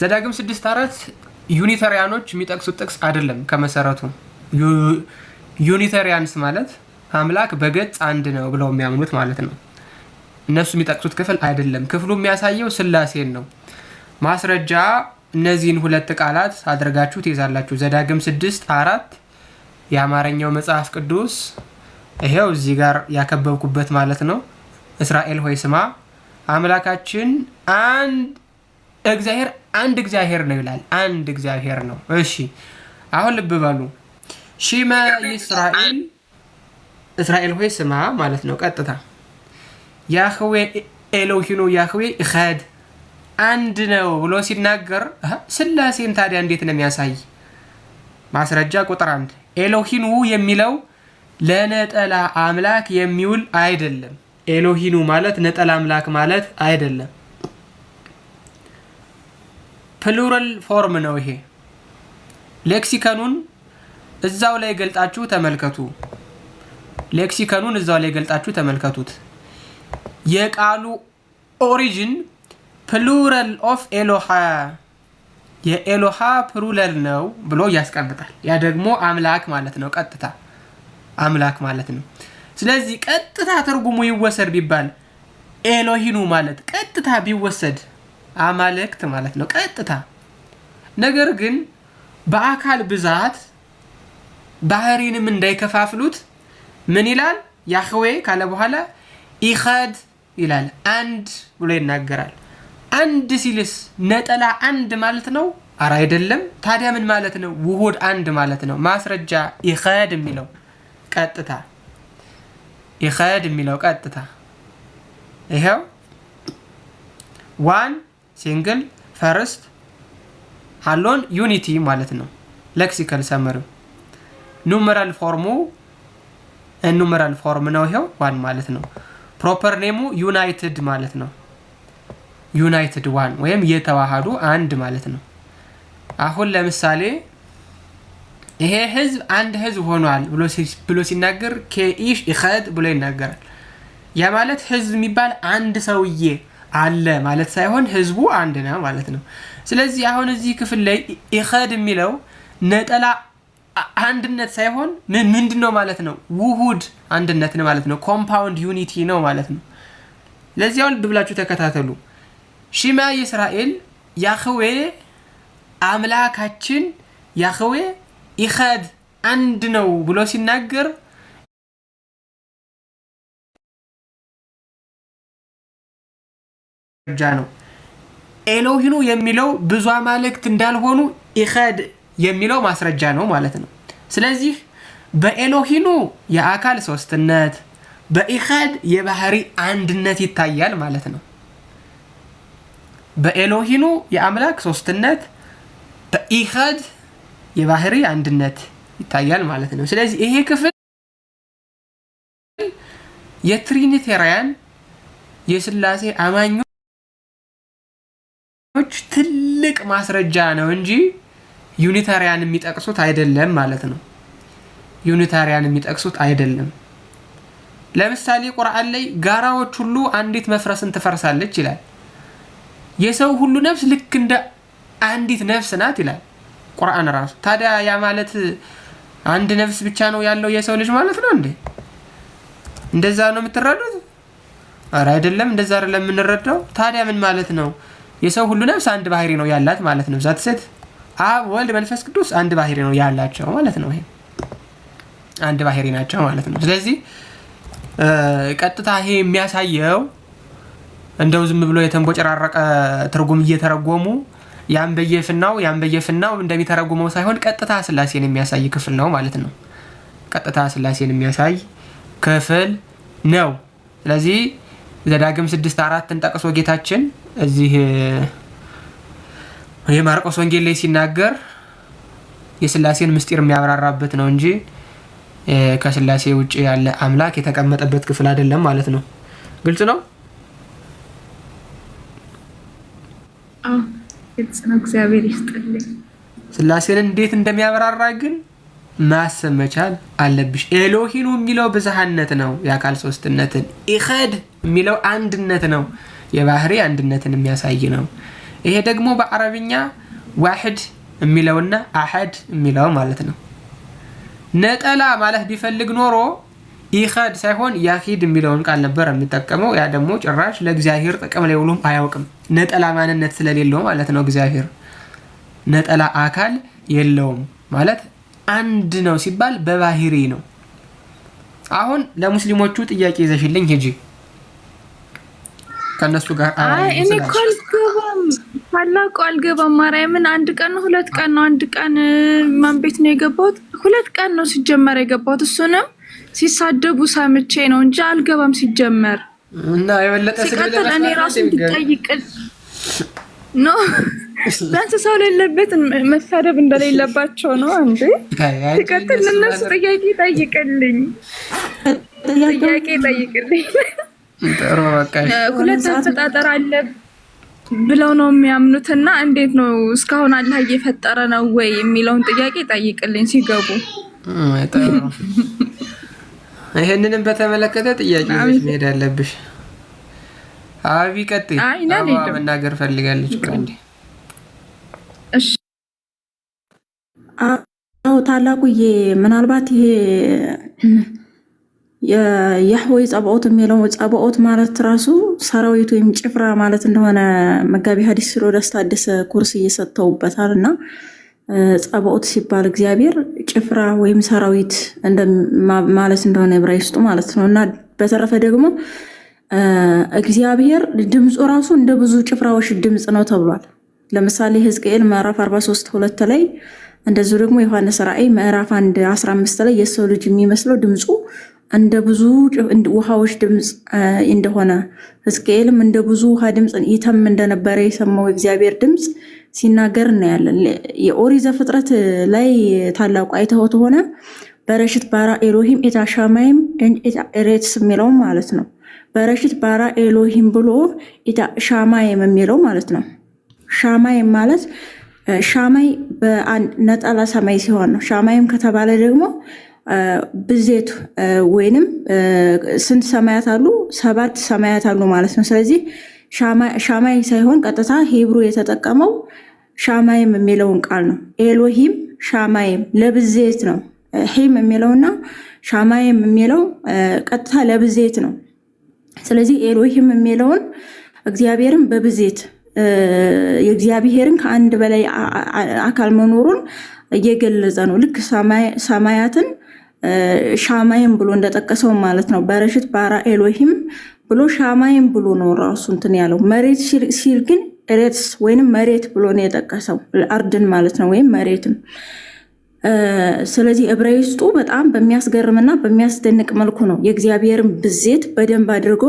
ዘዳግም 6:4 ዩኒታሪያኖች የሚጠቅሱት ጥቅስ አይደለም። ከመሰረቱ ዩኒታሪያንስ ማለት አምላክ በገጽ አንድ ነው ብለው የሚያምኑት ማለት ነው። እነሱ የሚጠቅሱት ክፍል አይደለም። ክፍሉ የሚያሳየው ስላሴን ነው። ማስረጃ እነዚህን ሁለት ቃላት አድርጋችሁ ትይዛላችሁ። ዘዳግም 6:4 የአማርኛው መጽሐፍ ቅዱስ ይሄው እዚህ ጋር ያከበብኩበት ማለት ነው። እስራኤል ሆይ ስማ አምላካችን አንድ እግዚአብሔር ነው ይላል። አንድ እግዚአብሔር ነው። እሺ አሁን ልብ በሉ። ሺመ እስራኤል ሆይ ስማ ማለት ነው። ቀጥታ ያህዌ ኤሎሂኑ ያህዌ ኢኸድ አንድ ነው ብሎ ሲናገር ስላሴን ታዲያ እንዴት ነው የሚያሳይ? ማስረጃ ቁጥር 1 ኤሎሂኑ የሚለው ለነጠላ አምላክ የሚውል አይደለም። ኤሎሂኑ ማለት ነጠላ አምላክ ማለት አይደለም። ፕሉራል ፎርም ነው ይሄ። ሌክሲከኑን እዛው ላይ ገልጣችሁ ተመልከቱት። የቃሉ ኦሪጂን ፕሉራል ኦፍ ኤሎሃ የኤሎሃ ፕሉራል ነው ብሎ ያስቀምጣል። ያ ደግሞ አምላክ ማለት ነው። ቀጥታ አምላክ ማለት ነው። ስለዚህ ቀጥታ ትርጉሙ ይወሰድ ቢባል ኤሎሂኑ ማለት ቀጥታ ቢወሰድ አማልክት ማለት ነው ቀጥታ። ነገር ግን በአካል ብዛት ባህሪንም እንዳይከፋፍሉት ምን ይላል? ያህዌ ካለ በኋላ ኢኸድ ይላል። አንድ ብሎ ይናገራል። አንድ ሲልስ ነጠላ አንድ ማለት ነው? አረ አይደለም። ታዲያ ምን ማለት ነው? ውሁድ አንድ ማለት ነው። ማስረጃ ኢኸድ የሚለው ቀጥታ ይሄው ዋን ሲንግል ፈርስት ሃሎን ዩኒቲ ማለት ነው። ሌክሲካል ሰመሪ ኑሜራል ፎርም ነው። ይሄው ዋን ማለት ነው። ፕሮፐር ኔሙ ዩናይትድ ማለት ነው። ዩናይትድ ዋን ወይም የተዋሃዱ አንድ ማለት ነው። አሁን ለምሳሌ ይሄ ህዝብ አንድ ህዝብ ሆኗል ብሎ ሲናገር ከኢሽ ኢኸድ ብሎ ይናገራል። ያ ማለት ህዝብ የሚባል አንድ ሰውዬ አለ ማለት ሳይሆን ህዝቡ አንድ ነው ማለት ነው። ስለዚህ አሁን እዚህ ክፍል ላይ ኢኸድ የሚለው ነጠላ አንድነት ሳይሆን ምንድነው ማለት ነው? ውሁድ አንድነት ነው ማለት ነው። ኮምፓውንድ ዩኒቲ ነው ማለት ነው። ለዚህ አሁን ብላችሁ ተከታተሉ። ሺማ እስራኤል ያህዌ አምላካችን ያህዌ ኢኸድ አንድ ነው ብሎ ሲናገር ነው። ኤሎሂኑ የሚለው ብዙ አማልክት እንዳልሆኑ ኢኸድ የሚለው ማስረጃ ነው ማለት ነው። ስለዚህ በኤሎሂኑ የአካል ሶስትነት በኢኸድ የባህሪ አንድነት ይታያል ማለት ነው። በኤሎሂኑ የአምላክ ሶስትነት በኢኸድ የባህሪ አንድነት ይታያል ማለት ነው። ስለዚህ ይሄ ክፍል የትሪኒቴሪያን የስላሴ አማኞች ትልቅ ማስረጃ ነው እንጂ ዩኒታሪያን የሚጠቅሱት አይደለም ማለት ነው። ለምሳሌ ቁርአን ላይ ጋራዎች ሁሉ አንዲት መፍረስን ትፈርሳለች ይላል። የሰው ሁሉ ነፍስ ልክ እንደ አንዲት ነፍስ ናት ይላል ቁርአን ራሱ። ታዲያ ያ ማለት አንድ ነፍስ ብቻ ነው ያለው የሰው ልጅ ማለት ነው እንዴ? እንደዛ ነው የምትረዱት? አረ አይደለም፣ እንደዛ አይደለም የምንረዳው። ታዲያ ምን ማለት ነው? የሰው ሁሉ ነፍስ አንድ ባህሪ ነው ያላት ማለት ነው። ዛት ሴት አብ ወልድ መንፈስ ቅዱስ አንድ ባህሪ ነው ያላቸው ማለት ነው። ይሄ አንድ ባህሪ ናቸው ማለት ነው። ስለዚህ ቀጥታ ይሄ የሚያሳየው እንደው ዝም ብሎ የተንቦጨራረቀ ትርጉም እየተረጎሙ ያን በየፍናው እንደሚተረጉመው ሳይሆን ቀጥታ ስላሴን የሚያሳይ ክፍል ነው ማለት ነው። ቀጥታ ስላሴን የሚያሳይ ክፍል ነው። ስለዚህ ዘዳግም 6:4ን ጠቅሶ ጌታችን እዚህ የማርቆስ ወንጌል ላይ ሲናገር የስላሴን ምስጢር የሚያብራራበት ነው እንጂ ከስላሴ ውጪ ያለ አምላክ የተቀመጠበት ክፍል አይደለም ማለት ነው። ግልጽ ነው? ግልጽ ነው። እግዚአብሔር ይስጥልኝ። ስላሴን እንዴት እንደሚያብራራ ግን ማሰብ መቻል አለብሽ። ኤሎሂኑ የሚለው ብዝሃነት ነው፣ የአካል ሶስትነትን። ኢኸድ የሚለው አንድነት ነው፣ የባህሪ አንድነትን የሚያሳይ ነው። ይሄ ደግሞ በአረብኛ ዋሂድ የሚለውና አሐድ የሚለው ማለት ነው። ነጠላ ማለት ቢፈልግ ኖሮ ኢኻድ ሳይሆን ያኺድ የሚለውን ቃል ነበር የሚጠቀመው። ያ ደግሞ ጭራሽ ለእግዚአብሔር ጥቅም ላይ ውሎም አያውቅም። ነጠላ ማንነት ስለሌለው ማለት ነው። እግዚአብሔር ነጠላ አካል የለውም ማለት አንድ ነው ሲባል በባህሪ ነው። አሁን ለሙስሊሞቹ ጥያቄ ይዘሽልኝ ሂጂ ከነሱ ጋር እኔ ኮልገባም ታላቁ አልገባም። ማርያምን አንድ ቀን ነው 2 ቀን ነው አንድ ቀን ማን ቤት ነው የገባሁት? 2 ቀን ነው ሲጀመር የገባሁት። እሱንም ሲሳደቡ ሰምቼ ነው እንጂ አልገባም ሲጀመር። እና የበለጠ ሲቀጥል እኔ ራሱ እንድጠይቅል ነው ዳንስ ሰው ለሌለበት መሳደብ እንደሌለባቸው ነው እንዴ? ሲቀጥል እነሱ ጥያቄ ጠይቅልኝ ጥሩ በቃ ሁለት አፈጣጠር አለ ብለው ነው የሚያምኑትና እንዴት ነው እስካሁን አላህ እየፈጠረ ነው ወይ የሚለውን ጥያቄ ጠይቅልኝ ሲገቡ። ጥሩ ይሄንንም በተመለከተ ጥያቄ መሄድ አለብሽ። አቢ ቀጥይ። መናገር ፈልጋለች ብራንዲ። እሺ አው ታላቁዬ ምናልባት ይሄ የያህዌ ጸባኦት የሚለው ጸባኦት ማለት ራሱ ሰራዊት ወይም ጭፍራ ማለት እንደሆነ መጋቢ ሐዲስ ሮዳስ ታደሰ ኮርስ እየሰጠውበታል። እና ጸባኦት ሲባል እግዚአብሔር ጭፍራ ወይም ሰራዊት ማለት እንደሆነ ዕብራይስጡ ማለት ነው። እና በተረፈ ደግሞ እግዚአብሔር ድምፁ ራሱ እንደ ብዙ ጭፍራዎች ድምፅ ነው ተብሏል። ለምሳሌ ሕዝቅኤል ምዕራፍ 43:2 ላይ እንደዚሁ ደግሞ ዮሐንስ ራእይ ምዕራፍ 1:15 ላይ የሰው ልጅ የሚመስለው ድምፁ እንደ ብዙ ውሃዎች ድምፅ እንደሆነ ሕዝቅኤልም እንደ ብዙ ውሃ ድምፅ ይተም እንደነበረ የሰማው እግዚአብሔር ድምፅ ሲናገር እናያለን። የኦሪት ዘፍጥረት ላይ ታላቁ አይተውት ሆነ በረሽት ባራ ኤሎሂም ኤታ ሻማይም ኤታ ኤሬትስ የሚለው ማለት ነው። በረሽት ባራ ኤሎሂም ብሎ ኤታ ሻማይም የሚለው ማለት ነው። ሻማይም ማለት ሻማይ በአንድ ነጠላ ሰማይ ሲሆን ነው። ሻማይም ከተባለ ደግሞ ብዜት ወይንም ስንት ሰማያት አሉ? 7 ሰማያት አሉ ማለት ነው። ስለዚህ ሻማይ ሳይሆን ቀጥታ ሂብሩ የተጠቀመው ሻማይም የሚለውን ቃል ነው። ኤሎሂም ሻማይም ለብዜት ነው። ሂም የሚለውና ሻማይም የሚለው ቀጥታ ለብዜት ነው። ስለዚህ ኤሎሂም የሚለውን እግዚአብሔርን በብዜት የእግዚአብሔርን ከአንድ በላይ አካል መኖሩን እየገለጸ ነው። ልክ ሰማያትን ሻማይም ብሎ እንደጠቀሰው ማለት ነው። በረሽት ባራ ኤሎሂም ብሎ ሻማይም ብሎ ነው ራሱ እንትን ያለው። መሬት ሲል ግን ኤሬትስ ወይንም መሬት ብሎ ነው የጠቀሰው፣ አርድን ማለት ነው ወይም መሬትን። ስለዚህ ዕብራይስጡ በጣም በሚያስገርምና በሚያስደንቅ መልኩ ነው የእግዚአብሔርን ብዜት በደንብ አድርጎ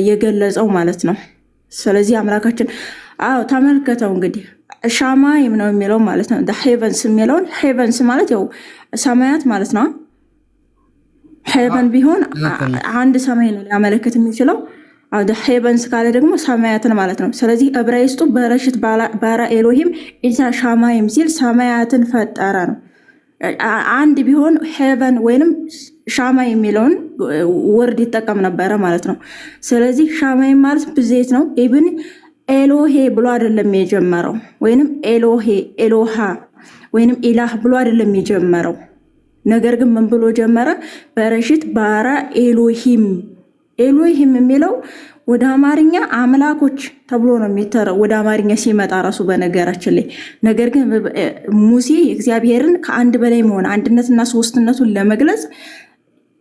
የገለጸው ማለት ነው። ስለዚህ አምላካችን ተመልከተው እንግዲህ ሻማይም ነው የሚለው ማለት ነው። ሄቨንስ የሚለውን ሄቨንስ ማለት ያው ሰማያት ማለት ነው። ሄቨን ቢሆን አንድ ሰማይ ነው ሊያመለክት የሚችለው። ሄቨንስ ካለ ደግሞ ሰማያትን ማለት ነው። ስለዚህ ዕብራይስጡ በረሽት ባራ ኤሎሂም ኢታ ሻማይም ሲል ሰማያትን ፈጠረ ነው። አንድ ቢሆን ሄቨን ወይንም ሻማይ የሚለውን ወርድ ይጠቀም ነበረ ማለት ነው። ስለዚህ ሻማይም ማለት ብዜት ነው። ኢብን ኤሎሄ ብሎ አይደለም የጀመረው፣ ወይንም ኤሎሄ ኤሎሃ ወይንም ኢላህ ብሎ አይደለም የጀመረው። ነገር ግን ምን ብሎ ጀመረ? በረሽት ባራ ኤሎሂም። ኤሎሂም የሚለው ወደ አማርኛ አምላኮች ተብሎ ነው የሚተረው ወደ አማርኛ ሲመጣ ራሱ በነገራችን ላይ። ነገር ግን ሙሴ እግዚአብሔርን ከአንድ በላይ መሆን አንድነትና ሶስትነቱን ለመግለጽ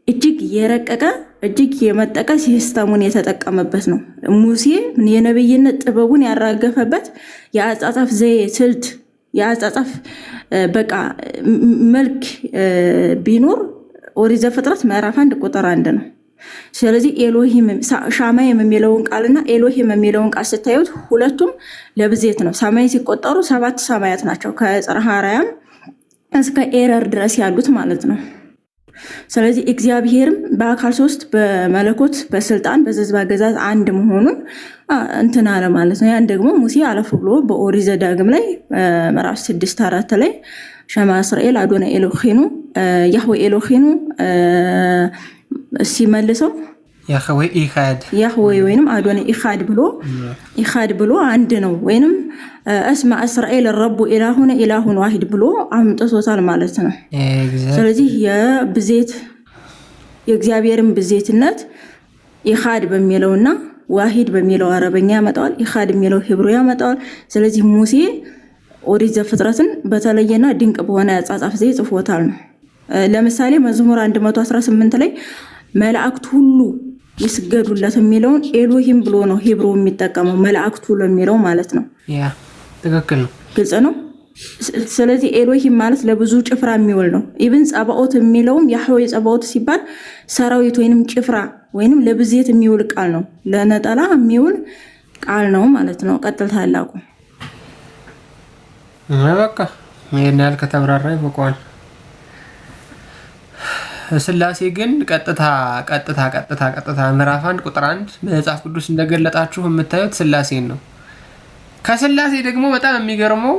እጅግ የረቀቀ እጅግ የመጠቀ ሲስተሙን የተጠቀመበት ነው። ሙሴ የነብይነት ጥበቡን ያራገፈበት የአጻጻፍ ዘዬ ስልት የአጻጻፍ በቃ መልክ ቢኖር ኦሪት ዘፍጥረት ምዕራፍ 1:1 ነው። ስለዚህ ኤሎሂም ሻማይም የሚለውን ቃልና ኤሎሂም የሚለውን ቃል ስታዩት ሁለቱም ለብዜት ነው። ሰማይ ሲቆጠሩ 7 ሰማያት ናቸው ከጽርሐ አርያም እስከ ኤረር ድረስ ያሉት ማለት ነው። ስለዚህ እግዚአብሔርም በአካል 3 በመለኮት በስልጣን በዘዝባ ገዛት አንድ መሆኑን እንትን አለ ማለት ነው። ያን ደግሞ ሙሴ አለፍ ብሎ በኦሪት ዘዳግም ላይ ምዕራፍ 6:4 ላይ ሸማ እስራኤል አዶናይ ኤሎሄኑ ያህዌ ኤሎሄኑ ሲመልሰው ያህዌ ኢኻድ ያህዌ ወይንም አዶኒ ኢኻድ ብሎ አንድ ነው ወይንም እስማ እስራኤል ረቡ ኢላሁነ ኢላሁን ዋሂድ ብሎ አምጥቶታል ማለት ነው። ስለዚህ የእግዚአብሔርን ብዜትነት ኢኻድ በሚለውና ዋሂድ በሚለው አረበኛ ያመጣዋል፣ ኢኻድ የሚለው ሂብሩ ያመጣዋል። ስለዚህ ሙሴ ኦሪት ዘፍጥረትን በተለየና ድንቅ በሆነ አጻጻፍ ዘዬ ጽፎታል ነው። ለምሳሌ መዝሙር 118 ላይ መላእክት ሁሉ ይስገዱለት የሚለውን ኤሎሂም ብሎ ነው ሂብሩ የሚጠቀመው መላእክቱ ለሚለው ማለት ነው። ያ ትክክል ነው፣ ግልጽ ነው። ስለዚህ ኤሎሂም ማለት ለብዙ ጭፍራ የሚውል ነው። ኢብን ጸባኦት የሚለውም ያህዌ ጸባኦት ሲባል ሰራዊት ወይንም ጭፍራ ወይንም ለብዜት የሚውል ቃል ነው፣ ለነጠላ የሚውል ቃል ነው ማለት ነው። ቀጥል ታላቁ በቃ ይሄን ያህል ከተብራራ ይበቃዋል። ስላሴ ግን ቀጥታ ምዕራፍ 1 ቁጥር 1 መጽሐፍ ቅዱስ እንደገለጣችሁ የምታዩት ስላሴን ነው። ከስላሴ ደግሞ በጣም የሚገርመው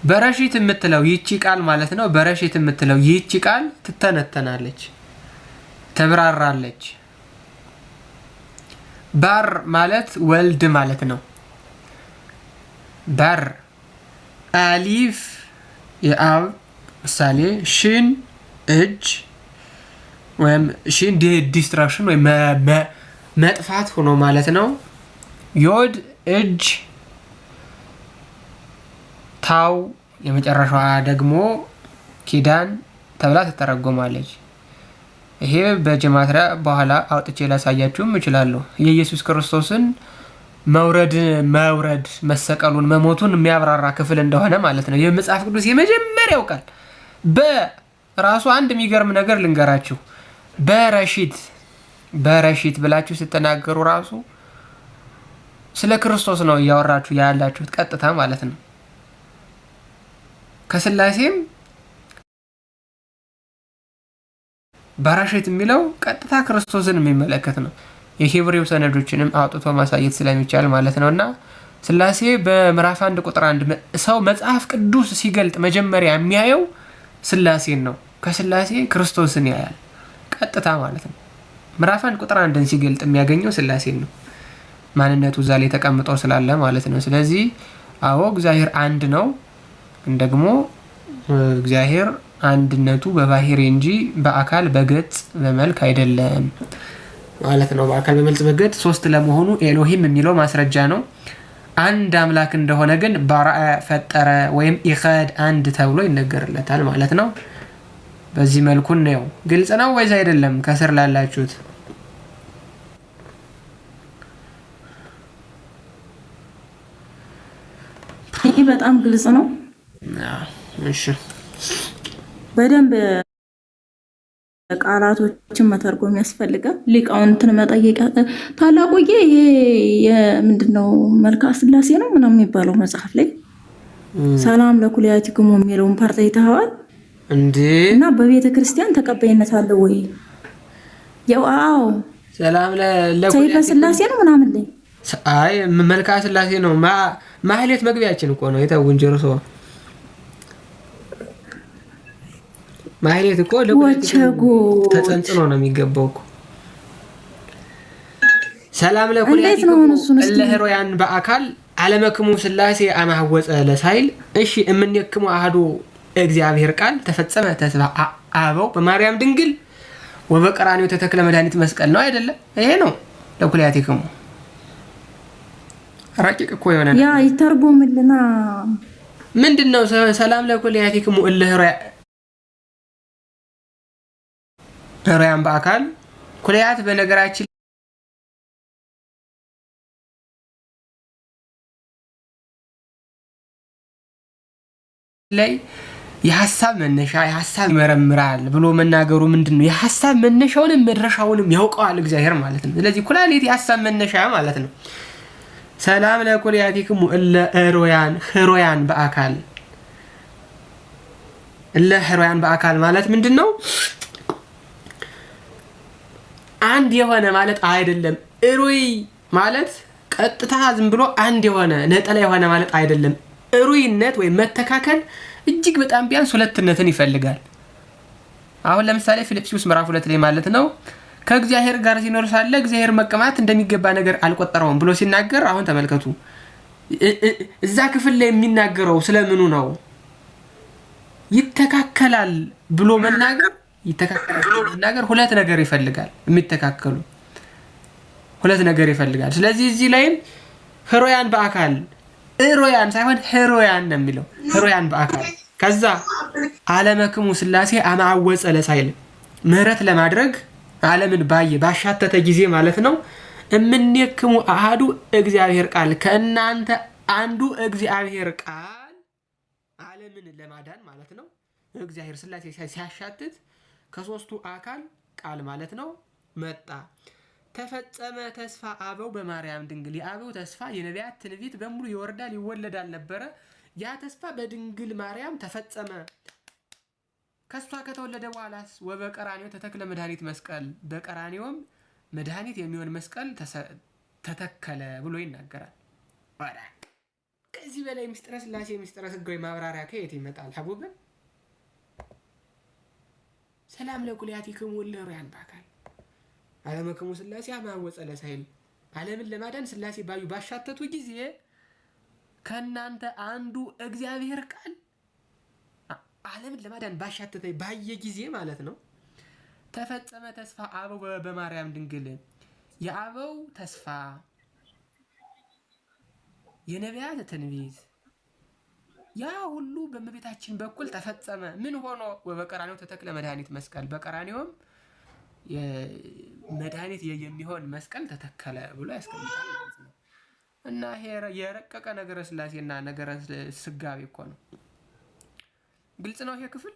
በረሺት የምትለው ይቺ ቃል ማለት ነው። በረሺት የምትለው ይቺ ቃል ትተነተናለች፣ ትብራራለች። ባር ማለት ወልድ ማለት ነው። ባር አሊፍ የአብ ምሳሌ፣ ሽን እጅ ወይም ሽን ዲስትራክሽን ወይም መጥፋት ሆኖ ማለት ነው። ዮድ እጅ፣ ታው የመጨረሻዋ ደግሞ ኪዳን ተብላ ትተረጎማለች። ይሄ በጀማትሪያ በኋላ አውጥቼ ላሳያችሁም እችላለሁ። የኢየሱስ ክርስቶስን መውረድ መሰቀሉን መሞቱን የሚያብራራ ክፍል እንደሆነ ማለት ነው። የመጽሐፍ ቅዱስ የመጀመሪያው ቃል በራሱ አንድ የሚገርም ነገር ልንገራችሁ። በረሺት ብላችሁ ስትናገሩ ራሱ ስለ ክርስቶስ ነው እያወራችሁ ያላችሁት ቀጥታ ማለት ነው። ከስላሴም በረሺት የሚለው ቀጥታ ክርስቶስን የሚመለከት ነው። የሂብሬው ሰነዶችንም አውጥቶ ማሳየት ስለሚቻል ማለት ነውና ስላሴ በምዕራፍ 1 ቁጥር 1 ሰው መጽሐፍ ቅዱስ ሲገልጥ መጀመሪያ የሚያየው ስላሴን ነው። ከስላሴ ክርስቶስን ያያል ቀጥታ ማለት ነው። ምዕራፍ 1 ቁጥር 1ን ሲገልጥ የሚያገኘው ስላሴን ነው። ማንነቱ እዛ ላይ ተቀምጦ ስላለ ማለት ነው። ስለዚህ አዎ እግዚአብሔር አንድ ነው፣ ደግሞ እግዚአብሔር አንድነቱ በባህሪ እንጂ በአካል በገጽ በመልክ አይደለም ማለት ነው። በአካል በመልክ በገጽ ሶስት ለመሆኑ ኤሎሂም የሚለው ማስረጃ ነው። አንድ አምላክ እንደሆነ ግን ባራአ ፈጠረ ወይም ኢኻድ አንድ ተብሎ ይነገርለታል ማለት ነው። በዚህ መልኩ ነው። ግልጽ ነው ወይስ አይደለም? ከስር ላላችሁት ይሄ በጣም ግልጽ ነው። እሺ በደንብ ቃላቶችን መተርጎም ያስፈልጋል። ሊቃውንትን መጠየቅ ታላቁዬ ይሄ የምንድነው መልክዓ ስላሴ ነው ምናምን የሚባለው መጽሐፍ ላይ ሰላም ለኩልያቲክሙ የሚለውን ፓርት አይተኸዋል እንዴ? እና በቤተ ክርስቲያን ተቀባይነት አለው ወይ? ያው አዎ ሰላም ሰይፈ ስላሴ ነው ምናምን ላይ አይ መልክዓ ስላሴ ነው። ማህሌት መግቢያችን እኮ ነው የታው እንጀርሶ ማህሌት እኮ ለቁልቁ ተጸንጽኖ ነው የሚገባው እኮ። ሰላም ለኩልያቲክሙ ለህሮያን በአካል አለመክሙ ስላሴ አማወፀ ለሳይል እሺ እምንየክሙ አሐዱ እግዚአብሔር ቃል ተፈጸመ ተስፋ አበው በማርያም ድንግል ወበቀራንዮ ተተክለ መድኃኒት መስቀል ነው አይደለም? ይሄ ነው ለኩልያቲክሙ ረቂቅ እኮ የሆነ ያ ይተርጎምልና ምንድነው ሰላም ለኩልያቲክሙ ህሮያን በአካል ኩልያት በነገራችን ላይ የሐሳብ መነሻ የሐሳብ ይመረምራል ብሎ መናገሩ ምንድነው? የሐሳብ መነሻውንም መድረሻውንም ያውቀዋል እግዚአብሔር ማለት ነው። ስለዚህ ኩላሊት የሐሳብ መነሻ ማለት ነው። ሰላም ለኩልያቲክሙ ህሮያን በአካል ህሮያን በአካል ማለት ምንድነው? አንድ የሆነ ማለት አይደለም። እሩይ ማለት ቀጥታ ዝም ብሎ አንድ የሆነ ነጠላ የሆነ ማለት አይደለም። እሩይነት ወይም መተካከል እጅግ በጣም ቢያንስ ሁለትነትን ይፈልጋል። አሁን ለምሳሌ ፊልጵስዩስ ምዕራፍ 2 ላይ ማለት ነው ከእግዚአብሔር ጋር ሲኖር ሳለ እግዚአብሔር መቀማት እንደሚገባ ነገር አልቆጠረውም ብሎ ሲናገር አሁን ተመልከቱ። እዛ ክፍል ላይ የሚናገረው ስለምኑ ነው? ይተካከላል ብሎ መናገር ሁለት ነገር ይፈልጋል። የሚተካከሉ ሁለት ነገር ይፈልጋል። ስለዚህ እዚህ ላይም ህሮያን በአካል እሮያን ሳይሆን ህሮያን ነው የሚለው። ህሮያን በአካል ከዛ ዓለመክሙ ሥላሴ አማወፀ ለሳይል ምህረት ለማድረግ ዓለምን ባሻተተ ጊዜ ማለት ነው። እምኔክሙ አሐዱ እግዚአብሔር ቃል ከእናንተ አንዱ እግዚአብሔር ቃል ዓለምን ለማዳን ማለት ነው። እግዚአብሔር ሥላሴ ሲያሻትት ከሶስቱ አካል ቃል ማለት ነው መጣ። ተፈጸመ ተስፋ አበው በማርያም ድንግል። የአበው ተስፋ የነቢያት ትንቢት በሙሉ ይወርዳል ይወለዳል ነበረ። ያ ተስፋ በድንግል ማርያም ተፈጸመ። ከሷ ከተወለደ በኋላስ ወበቀራኒዮ ተተክለ መድኃኒት መስቀል፣ በቀራኒዮም መድኃኒት የሚሆን መስቀል ተተከለ ብሎ ይናገራል። ከዚህ በላይ ምስጢረ ሥላሴ ምስጢረ ሥጋዌ ማብራሪያ ከየት ይመጣል? ሀቡብን ሰላም ለኩልያቲክሙ ለህሩያን በአካል ዓለመክሙ ሥላሴ አማወፀ ለሳይል ዓለምን ለማዳን ሥላሴ ባሻተቱ ጊዜ ከእናንተ አንዱ እግዚአብሔር ቃል ዓለምን ለማዳን ባሻተተ ባየ ጊዜ ማለት ነው። ተፈጸመ ተስፋ አበው በማርያም ድንግል። የአበው ተስፋ የነቢያት ትንቢት ያ ሁሉ በእመቤታችን በኩል ተፈጸመ። ምን ሆኖ? ወበቀራኒዮ ተተክለ መድኃኒት መስቀል፣ በቀራኒዮም መድኃኒት የሚሆን መስቀል ተተከለ ብሎ ያስቀምጣል ማለት ነው። እና ይሄ የረቀቀ ነገረ ሥላሴና ነገረ ሥጋዌ እኮ ነው። ግልጽ ነው ይሄ ክፍል።